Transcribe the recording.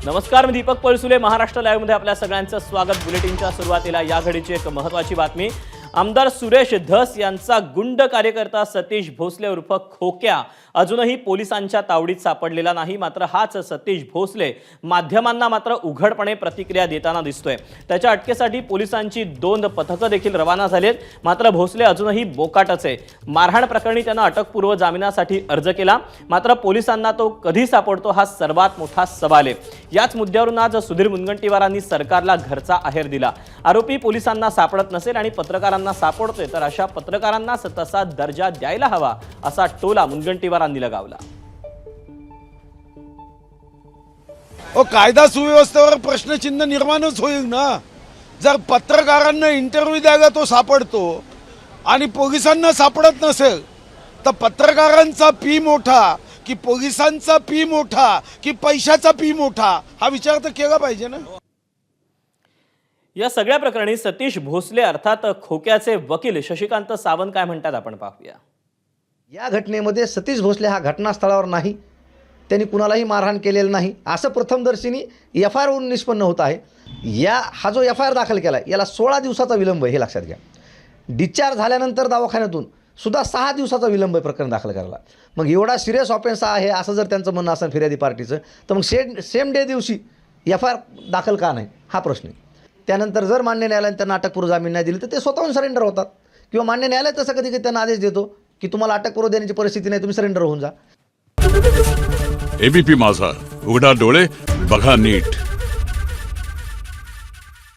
नमस्कार, मी दीपक पळसुले. महाराष्ट्र लाईव्ह मध्ये आपल्या सगळ्यांचं स्वागत. बुलेटिनच्या सुरुवातीला या घडीची एक महत्त्वाची बातमी. आमदार सुरेश धस यांचा गुंड कार्यकर्ता सतीश भोसले उर्फ खोक्या अजूनही पोलिसांच्या तावडीत सापडलेला नाही. मात्र हाच सतीश भोसले माध्यमांना मात्र उघडपणे प्रतिक्रिया देताना दिसतोय. त्याच्या अटकेसाठी पोलिसांची 2 पथकं देखील रवाना झालीत. मात्र भोसले अजूनही बोकाटच आहे. मारहाण प्रकरणी त्यानं अटकपूर्व जामिनासाठी अर्ज केला. मात्र पोलिसांना तो कधी सापडतो हा सर्वात मोठा सवाल आहे. याच मुद्द्यावरून आज सुधीर मुनगंटीवारांनी सरकारला घरचा आहेर दिला. आरोपी पोलिसांना सापडत नसेल आणि पत्रकारांना सापडतोय तर अशा पत्रकारांना तसा दर्जा द्यायला हवा असा टोला मुनगंटीवारांनी लगावला. कायदा सुव्यवस्थेवर प्रश्नचिन्ह निर्माणच होईल ना. जर पत्रकारांना इंटरव्ह्यू द्यायला तो सापडतो आणि पोलिसांना सापडत नसेल तर पत्रकारांचा पी मोठा की पोलिसांचा पी मोठा की पैशाचा पी मोठा हा विचार तर केला पाहिजे ना. या सगळ्या प्रकरणी सतीश भोसले अर्थात खोक्याचे वकील शशिकांत सावंत काय म्हणतात आपण पाहूया. या घटनेमध्ये सतीश भोसले हा घटनास्थळावर नाही, त्यांनी कुणालाही मारहाण केलेलं नाही असं प्रथमदर्शनी एफ आय आरवरून निष्पन्न होत आहे. हा जो एफ आय आर दाखल केला याला 16 दिवसाचा विलंब आहे हे लक्षात घ्या. डिस्चार्ज झाल्यानंतर दवाखान्यातून सुद्धा 6 दिवसाचा विलंब आहे प्रकरण दाखल करायला. मग एवढा सिरियस ऑफेन्स आहे असं जर त्यांचं म्हणणं असेल फिर्यादी पार्टीचं तर मग सेम डे दिवशी एफ आय आर दाखल का नाही हा प्रश्न आहे. त्यानंतर जर मान्य न्यायालयाने त्यांना अटकपूर्व जामीन नाही दिली तर ते स्वतःहून सरेंडर होतात किंवा मान्य न्यायालय तसं कधी कधी त्यांना आदेश देतो की तुम्हाला अटकपूर्व देण्याची परिस्थिती नाही, तुम्ही सरेंडर होऊन जा. एबीपी माझा, उघडा डोळे बघा नीट.